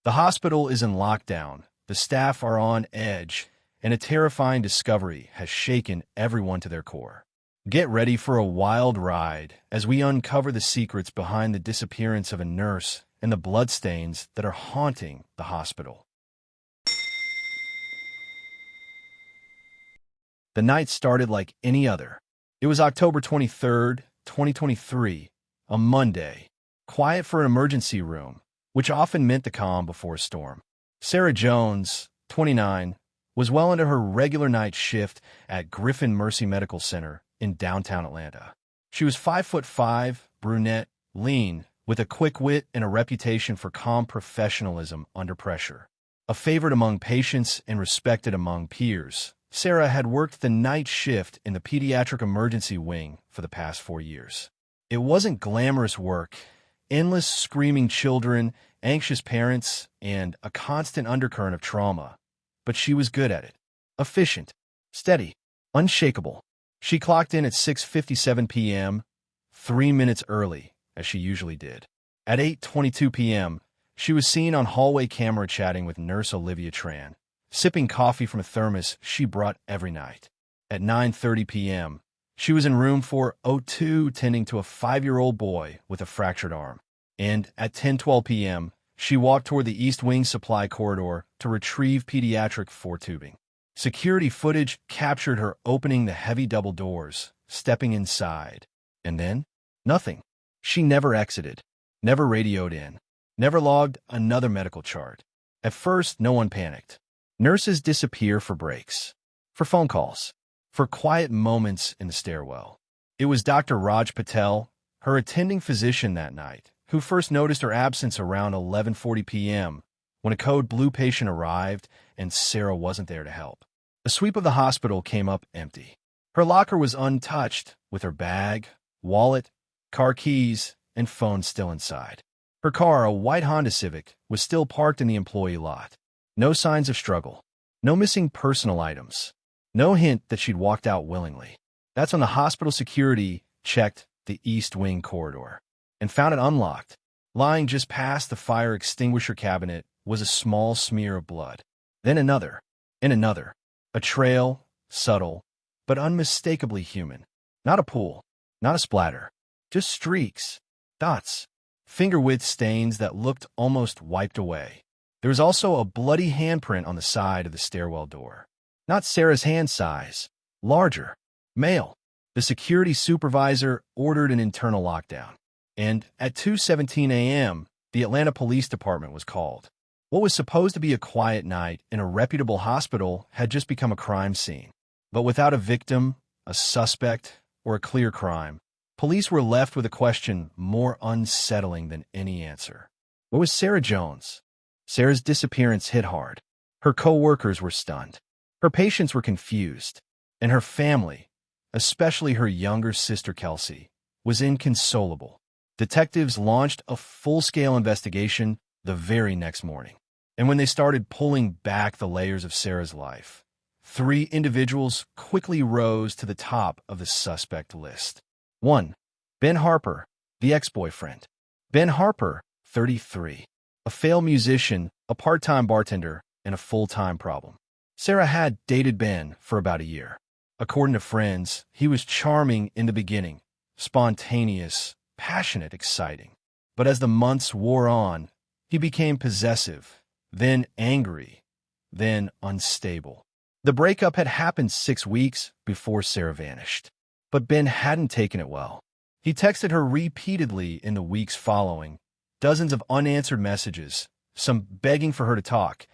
The hospital is in lockdown, the staff are on edge, and a terrifying discovery has shaken everyone to their core. Get ready for a wild ride as we uncover the secrets behind the disappearance of a nurse and the bloodstains that are haunting the hospital. The night started like any other. It was October 23rd, 2023, a Monday. Quiet for an emergency room, which often meant the calm before a storm. Sarah Jones, 29, was well into her regular night shift at Griffin Mercy Medical Center in downtown Atlanta. She was 5'5", brunette, lean, with a quick wit and a reputation for calm professionalism under pressure. A favorite among patients and respected among peers, Sarah had worked the night shift in the pediatric emergency wing for the past 4 years. It wasn't glamorous work. Endless screaming children, anxious parents, and a constant undercurrent of trauma. But she was good at it. Efficient, steady, unshakable. She clocked in at 6:57 p.m., 3 minutes early, as she usually did. At 8:22 p.m., she was seen on hallway camera chatting with nurse Olivia Tran, sipping coffee from a thermos she brought every night. At 9:30 p.m., she was in room 402 tending to a 5-year-old boy with a fractured arm. And at 10:12 p.m., she walked toward the East Wing supply corridor to retrieve pediatric four-tubing. Security footage captured her opening the heavy double doors, stepping inside. And then, nothing. She never exited, never radioed in, never logged another medical chart. At first, no one panicked. Nurses disappear for breaks, for phone calls, for quiet moments in the stairwell. It was Dr. Raj Patel, her attending physician that night, who first noticed her absence around 11:40 p.m. when a code blue patient arrived and Sarah wasn't there to help. A sweep of the hospital came up empty. Her locker was untouched, with her bag, wallet, car keys, and phone still inside. Her car, a white Honda Civic, was still parked in the employee lot. No signs of struggle. No missing personal items. No hint that she'd walked out willingly. That's when the hospital security checked the East Wing corridor and found it unlocked. Lying just past the fire extinguisher cabinet was a small smear of blood. Then another, and another. A trail, subtle, but unmistakably human. Not a pool, not a splatter. Just streaks, dots, finger-width stains that looked almost wiped away. There was also a bloody handprint on the side of the stairwell door. Not Sarah's hand size, larger, male. The security supervisor ordered an internal lockdown. And at 2:17 a.m., the Atlanta Police Department was called. What was supposed to be a quiet night in a reputable hospital had just become a crime scene. But without a victim, a suspect, or a clear crime, police were left with a question more unsettling than any answer. Where was Sarah Jones? Sarah's disappearance hit hard. Her co-workers were stunned. Her patients were confused. And her family, especially her younger sister Kelsey, was inconsolable. Detectives launched a full-scale investigation the very next morning. And when they started pulling back the layers of Sarah's life, 3 individuals quickly rose to the top of the suspect list. 1. Ben Harper, the ex-boyfriend. Ben Harper, 33. A failed musician, a part-time bartender, and a full-time problem. Sarah had dated Ben for about a year. According to friends, he was charming in the beginning, spontaneous, passionate, exciting. But as the months wore on, he became possessive, then angry, then unstable. The breakup had happened 6 weeks before Sarah vanished. But Ben hadn't taken it well. He texted her repeatedly in the weeks following, dozens of unanswered messages, some begging for her to talk,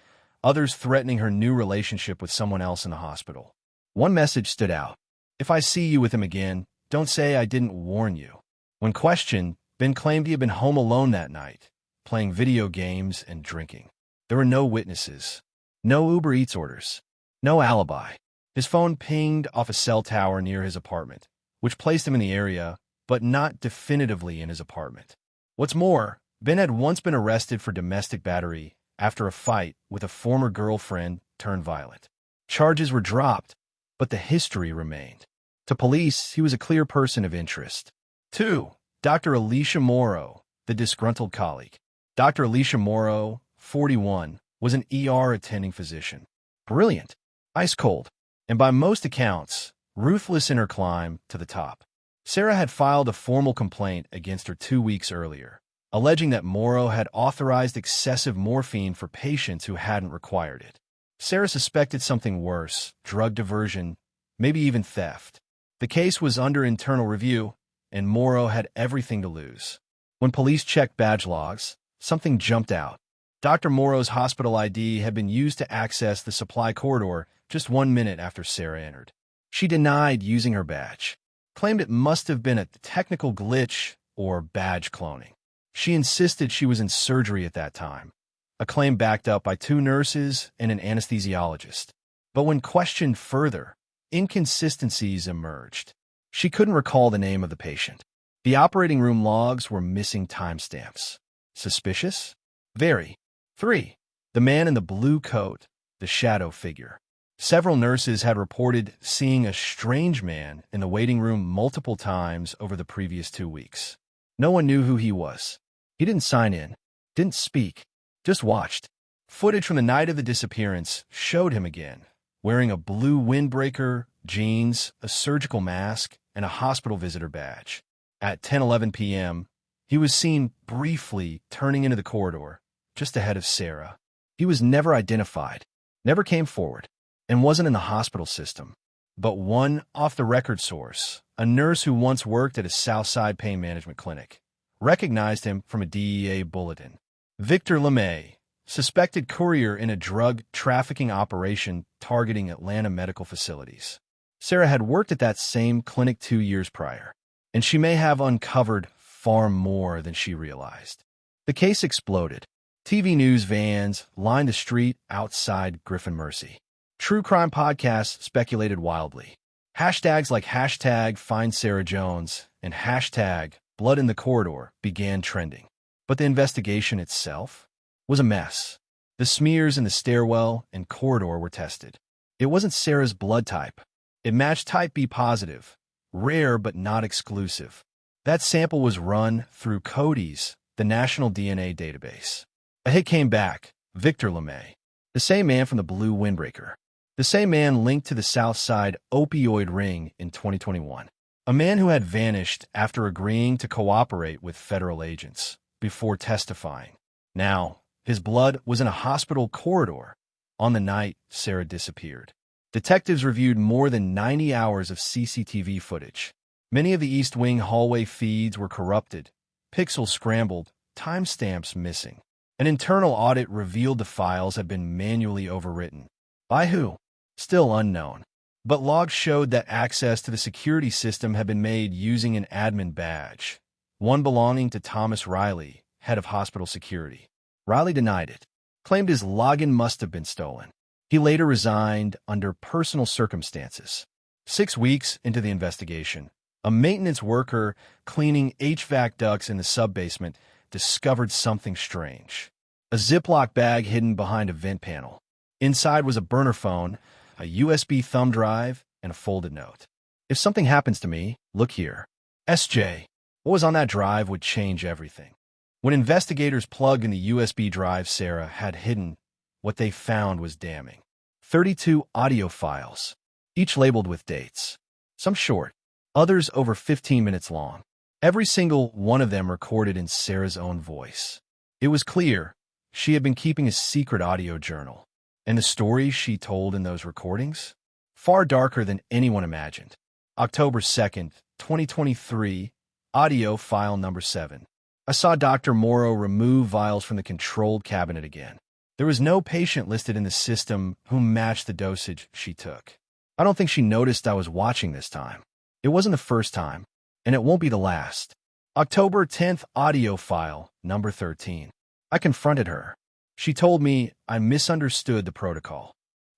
others threatening her new relationship with someone else in the hospital. One message stood out. If I see you with him again, don't say I didn't warn you. When questioned, Ben claimed he had been home alone that night, playing video games and drinking. There were no witnesses, no Uber Eats orders, no alibi. His phone pinged off a cell tower near his apartment, which placed him in the area, but not definitively in his apartment. What's more, Ben had once been arrested for domestic battery after a fight with a former girlfriend turned violent. Charges were dropped, but the history remained. To police, he was a clear person of interest. 2. Dr. Alicia Morrow, the disgruntled colleague. Dr. Alicia Morrow, 41, was an ER attending physician. Brilliant, ice cold, and by most accounts, ruthless in her climb to the top. Sarah had filed a formal complaint against her 2 weeks earlier, alleging that Morrow had authorized excessive morphine for patients who hadn't required it. Sarah suspected something worse, drug diversion, maybe even theft. The case was under internal review, and Morrow had everything to lose. When police checked badge logs, something jumped out. Dr. Morrow's hospital ID had been used to access the supply corridor just 1 minute after Sarah entered. She denied using her badge, claimed it must have been a technical glitch or badge cloning. She insisted she was in surgery at that time, a claim backed up by 2 nurses and an anesthesiologist. But when questioned further, inconsistencies emerged. She couldn't recall the name of the patient. The operating room logs were missing timestamps. Suspicious? Very. 3. The man in the blue coat, the shadow figure. Several nurses had reported seeing a strange man in the waiting room multiple times over the previous 2 weeks. No one knew who he was. He didn't sign in, didn't speak, just watched. Footage from the night of the disappearance showed him again, wearing a blue windbreaker, jeans, a surgical mask, and a hospital visitor badge. At 10:11 p.m., he was seen briefly turning into the corridor, just ahead of Sarah. He was never identified, never came forward, and wasn't in the hospital system. But one off-the-record source, a nurse who once worked at a Southside pain management clinic, recognized him from a DEA bulletin. Victor LeMay, suspected courier in a drug trafficking operation targeting Atlanta medical facilities. Sarah had worked at that same clinic 2 years prior, and she may have uncovered far more than she realized. The case exploded. TV news vans lined the street outside Griffin Mercy. True crime podcasts speculated wildly. Hashtags like #FindSarahJones and #BloodInTheCorridor began trending. But the investigation itself was a mess. The smears in the stairwell and corridor were tested. It wasn't Sarah's blood type. It matched type B positive, rare but not exclusive. That sample was run through CODIS, the national DNA database. A hit came back, Victor LeMay, the same man from the blue windbreaker, the same man linked to the Southside opioid ring in 2021, a man who had vanished after agreeing to cooperate with federal agents before testifying. Now, his blood was in a hospital corridor on the night Sarah disappeared. Detectives reviewed more than 90 hours of CCTV footage. Many of the East Wing hallway feeds were corrupted, pixels scrambled, timestamps missing. An internal audit revealed the files had been manually overwritten. By who? Still unknown. But logs showed that access to the security system had been made using an admin badge, one belonging to Thomas Riley, head of hospital security. Riley denied it, claimed his login must have been stolen. He later resigned under personal circumstances. 6 weeks into the investigation, a maintenance worker cleaning HVAC ducts in the sub-basement discovered something strange. A Ziploc bag hidden behind a vent panel. Inside was a burner phone, a USB thumb drive, and a folded note. If something happens to me, look here. SJ. What was on that drive would change everything. When investigators plugged in the USB drive Sarah had hidden, what they found was damning. 32 audio files, each labeled with dates. Some short, others over 15 minutes long. Every single one of them recorded in Sarah's own voice. It was clear she had been keeping a secret audio journal, and the stories she told in those recordings, far darker than anyone imagined. October 2nd, 2023, audio file number 7. I saw Dr. Morrow remove vials from the controlled cabinet again. There was no patient listed in the system who matched the dosage she took. I don't think she noticed I was watching this time. It wasn't the first time, and it won't be the last. October 10th audio file, number 13. I confronted her. She told me I misunderstood the protocol.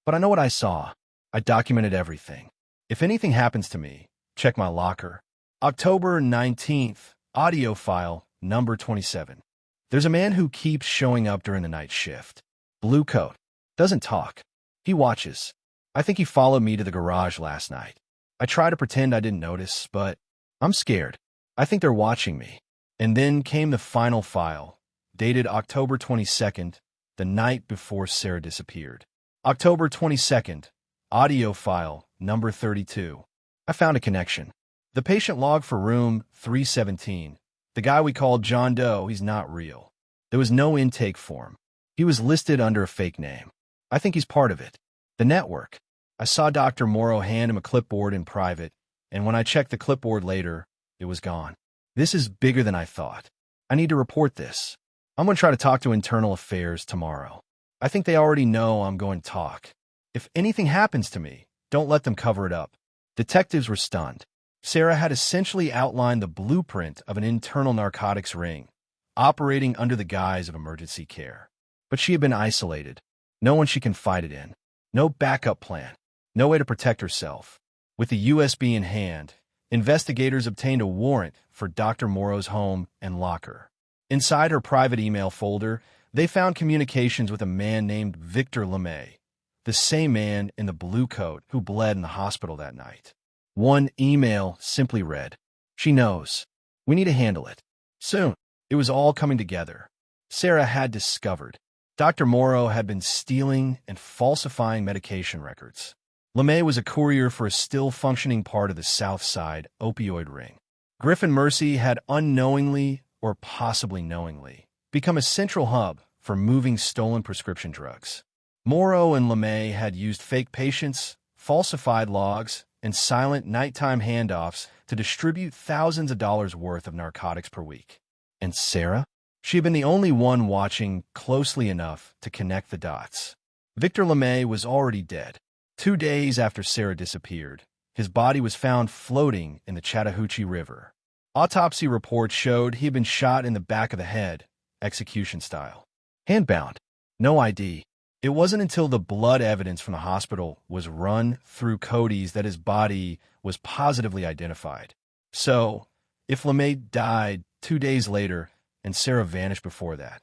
But I know what I saw. I documented everything. If anything happens to me, check my locker. October 19th audio file, number 27. There's a man who keeps showing up during the night shift. Blue coat. Doesn't talk. He watches. I think he followed me to the garage last night. I try to pretend I didn't notice, but I'm scared. I think they're watching me. And then came the final file, dated October 22nd, the night before Sarah disappeared. October 22nd, audio file number 32. I found a connection. The patient log for room 317. The guy we called John Doe, he's not real. There was no intake form. He was listed under a fake name. I think he's part of it. The network. I saw Dr. Morrow hand him a clipboard in private, and when I checked the clipboard later, it was gone. This is bigger than I thought. I need to report this. I'm going to try to talk to Internal Affairs tomorrow. I think they already know I'm going to talk. If anything happens to me, don't let them cover it up. Detectives were stunned. Sarah had essentially outlined the blueprint of an internal narcotics ring, operating under the guise of emergency care. But she had been isolated. No one she confided in. No backup plan. No way to protect herself. With the USB in hand, investigators obtained a warrant for Dr. Morrow's home and locker. Inside her private email folder, they found communications with a man named Victor LeMay, the same man in the blue coat who bled in the hospital that night. One email simply read, "She knows. We need to handle it. Soon." It was all coming together. Sarah had discovered Dr. Morrow had been stealing and falsifying medication records. LeMay was a courier for a still-functioning part of the South Side opioid ring. Griffin Mercy had unknowingly, or possibly knowingly, become a central hub for moving stolen prescription drugs. Morrow and LeMay had used fake patients, falsified logs, and silent nighttime handoffs to distribute thousands of dollars worth of narcotics per week. And Sarah? She had been the only one watching closely enough to connect the dots. Victor LeMay was already dead. 2 days after Sarah disappeared, his body was found floating in the Chattahoochee River. Autopsy reports showed he had been shot in the back of the head, execution style. Handbound. No ID. It wasn't until the blood evidence from the hospital was run through Cody's that his body was positively identified. So, if LeMay died 2 days later and Sarah vanished before that,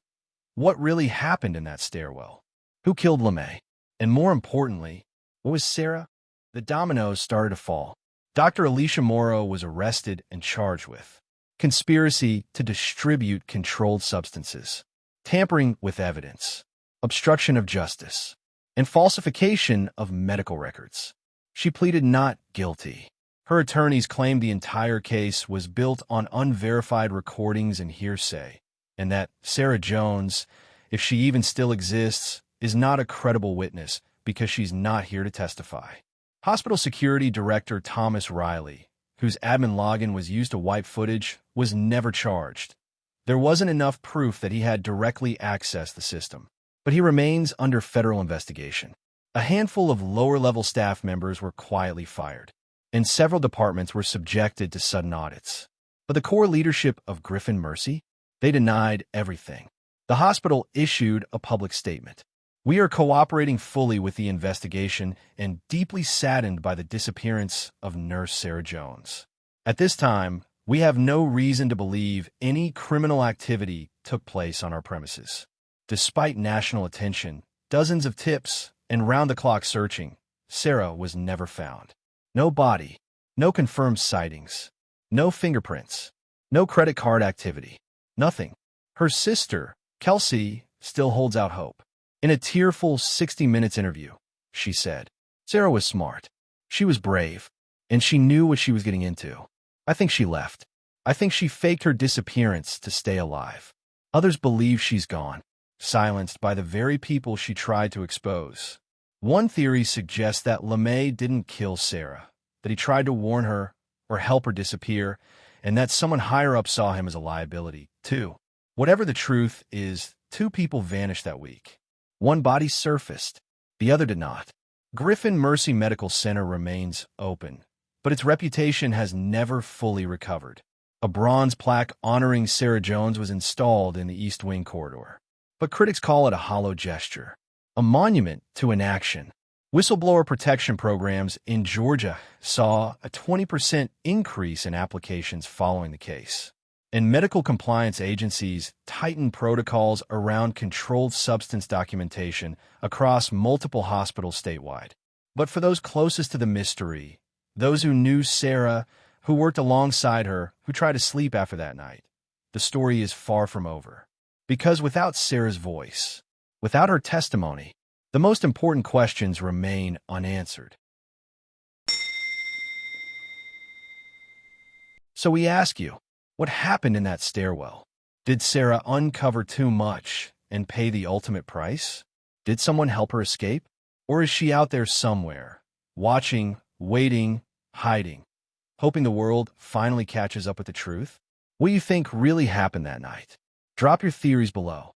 what really happened in that stairwell? Who killed LeMay? And more importantly, what was Sarah? The dominoes started to fall. Dr. Alicia Morrow was arrested and charged with conspiracy to distribute controlled substances, tampering with evidence, obstruction of justice, and falsification of medical records. She pleaded not guilty. Her attorneys claimed the entire case was built on unverified recordings and hearsay, and that Sarah Jones, if she even still exists, is not a credible witness because she's not here to testify. Hospital Security Director Thomas Riley, whose admin login was used to wipe footage, was never charged. There wasn't enough proof that he had directly accessed the system, but he remains under federal investigation. A handful of lower-level staff members were quietly fired, and several departments were subjected to sudden audits. But the core leadership of Griffin Mercy, they denied everything. The hospital issued a public statement. "We are cooperating fully with the investigation and deeply saddened by the disappearance of Nurse Sarah Jones. At this time, we have no reason to believe any criminal activity took place on our premises." Despite national attention, dozens of tips, and round-the-clock searching, Sarah was never found. No body, no confirmed sightings, no fingerprints, no credit card activity, nothing. Her sister, Kelsey, still holds out hope. In a tearful 60 Minutes interview, she said, "Sarah was smart. She was brave, and she knew what she was getting into. I think she left. I think she faked her disappearance to stay alive. Others believe she's gone, silenced by the very people she tried to expose." One theory suggests that LeMay didn't kill Sarah, that he tried to warn her or help her disappear, and that someone higher up saw him as a liability, too. Whatever the truth is, 2 people vanished that week. One body surfaced, the other did not. Griffin Mercy Medical Center remains open, but its reputation has never fully recovered. A bronze plaque honoring Sarah Jones was installed in the East Wing corridor, but critics call it a hollow gesture, a monument to inaction. Whistleblower protection programs in Georgia saw a 20% increase in applications following the case, and medical compliance agencies tightened protocols around controlled substance documentation across multiple hospitals statewide. But for those closest to the mystery, those who knew Sarah, who worked alongside her, who tried to sleep after that night, the story is far from over. Because without Sarah's voice, Without her testimony, the most important questions remain unanswered. So we ask you, what happened in that stairwell? Did Sarah uncover too much and pay the ultimate price? Did someone help her escape? Or is she out there somewhere, watching, waiting, hiding, hoping the world finally catches up with the truth? What do you think really happened that night? Drop your theories below.